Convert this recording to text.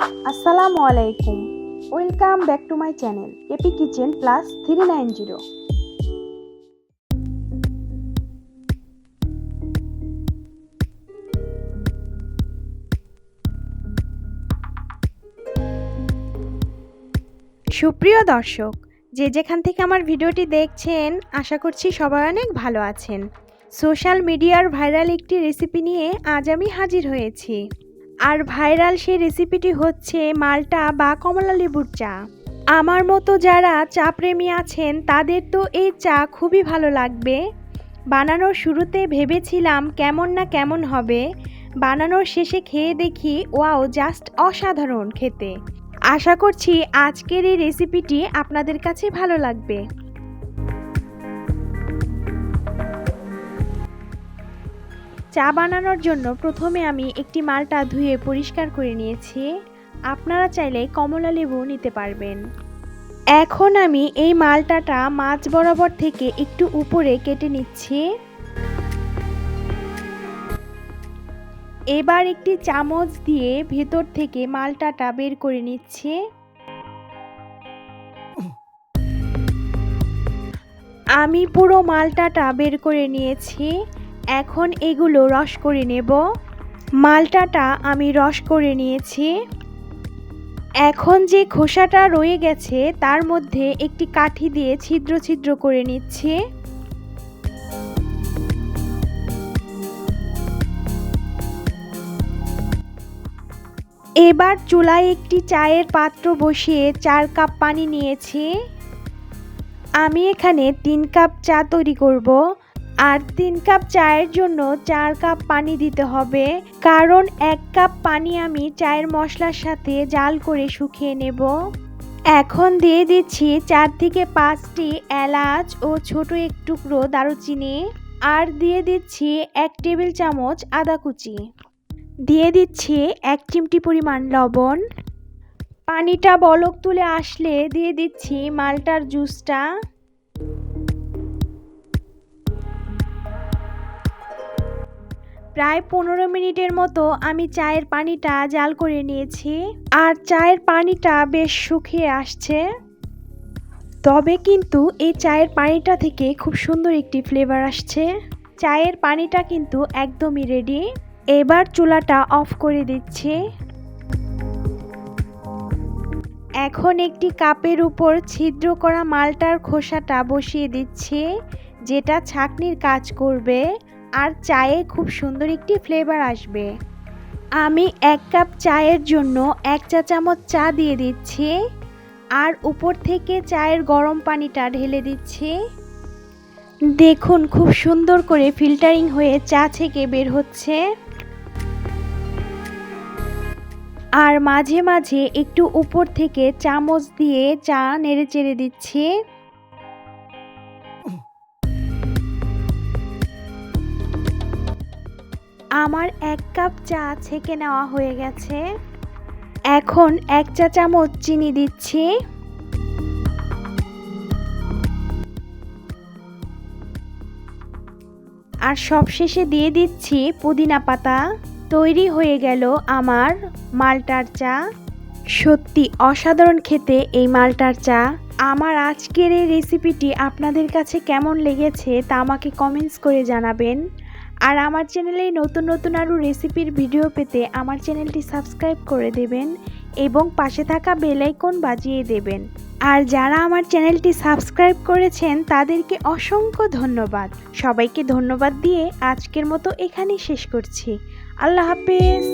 আসসালামু আলাইকুম। Welcome back to my channel AP kitchen plus 390। সুপ্রিয় দর্শক, যে যেখান থেকে আমার ভিডিওটি দেখছেন, আশা করছি সবাই অনেক ভালো আছেন। সোশ্যাল মিডিয়ার ভাইরাল একটি রেসিপি নিয়ে আজ আমি হাজির হয়েছি। আর ভাইরাল সেই রেসিপিটি হচ্ছে মাল্টা বা কমলা লেবুর চা। আমার মতো যারা চা প্রেমী আছেন তাদের তো এই চা খুবই ভালো লাগবে। বানানোর শুরুতে ভেবেছিলাম কেমন না কেমন হবে, বানানোর শেষে খেয়ে দেখি ওয়াও, জাস্ট অসাধারণ খেতে। আশা করছি আজকের এই রেসিপিটি আপনাদের কাছে ভালো লাগবে। চা বানানোর জন্য প্রথমে আমি একটি মাল্টা ধুয়ে পরিষ্কার করে নিয়েছি। আপনারা চাইলে কমলা লেবু নিতে পারবেন। এখন আমি এই মাল্টাটা মাঝ বরাবর থেকে একটু উপরে কেটে নিচ্ছি। এবার একটি চামচ দিয়ে ভেতর থেকে মাল্টাটা বের করে নিচ্ছি। আমি পুরো মাল্টাটা বের করে নিয়েছি। এখন এগুলো রস করে নেব। মাল্টাটা আমি রস করে নিয়েছি। এখন যে খোসাটা রয়ে গেছে তার মধ্যে একটি কাঠি দিয়ে ছিদ্র ছিদ্র করে নিচ্ছি। এবার চুলায় একটি চায়ের পাত্র বসিয়ে 4 কাপ পানি নিয়েছি। আমি এখানে 3 কাপ চা তৈরি করব। আর 3 কাপ চায়ের জন্য 4 কাপ পানি দিতে হবে, কারণ 1 কাপ পানি আমি চায়ের মশলার সাথে জাল করে শুকিয়ে নেব। এখন দিয়ে দিচ্ছি 4 থেকে 5টি এলাচ ও ছোট এক টুকরো দারুচিনি। আর দিয়ে দিচ্ছি 1 টেবিল চামচ আদা কুচি। দিয়ে দিচ্ছি 1 চিমটি পরিমাণ লবণ। পানিটা বলক তুলে আসলে দিয়ে দিচ্ছি মাল্টার জুসটা। প্রায় 15 মিনিটের মতো আমি চায়ের পানিটা জাল করে নিয়েছি। আর চায়ের পানিটা বেশ শুকিয়ে আসছে। তবে কিন্তু এই চায়ের পানিটা থেকে খুব সুন্দর একটি ফ্লেভার আসছে। চায়ের পানিটা কিন্তু একদমই রেডি। এবার চুলাটা অফ করে দিচ্ছি। এখন একটি কাপের উপর ছিদ্র করা মাল্টার খোসাটা বসিয়ে দিচ্ছি, যেটা ছাঁকনির কাজ করবে আর চায়ে খুব সুন্দর একটি ফ্লেভার আসবে। আমি 1 কাপ চায়ের জন্য 1 চা চামচ চা দিয়ে দিচ্ছি। আর উপর থেকে চায়ের গরম পানিটা ঢেলে দিচ্ছি। দেখুন খুব সুন্দর করে ফিল্টারিং হয়ে চা ছেঁকে বের হচ্ছে। আর মাঝে মাঝে একটু উপর থেকে চামচ দিয়ে চা নেড়ে চেড়ে দিচ্ছি। আমার 1 কাপ চা ছেঁকে নেওয়া হয়ে গেছে। এখন 1 চা চামচ চিনি দিচ্ছি। আর সবশেষে দিয়ে দিচ্ছি পুদিনা পাতা। তৈরি হয়ে গেল আমার মাল্টার চা। সত্যি অসাধারণ খেতে এই মাল্টার চা। আমার আজকের এই রেসিপিটি আপনাদের কাছে কেমন লেগেছে তা আমাকে কমেন্টস করে জানাবেন। আর আমার চ্যানেলে নতুন নতুন আরও রেসিপির ভিডিও পেতে আমার চ্যানেলটি সাবস্ক্রাইব করে দেবেন এবং পাশে থাকা বেল আইকন বাজিয়ে দেবেন। আর যারা আমার চ্যানেলটি সাবস্ক্রাইব করেছেন তাদেরকে অসংখ্য ধন্যবাদ। সবাইকে ধন্যবাদ দিয়ে আজকের মতো এখানেই শেষ করছি। আল্লাহ হাফেজ।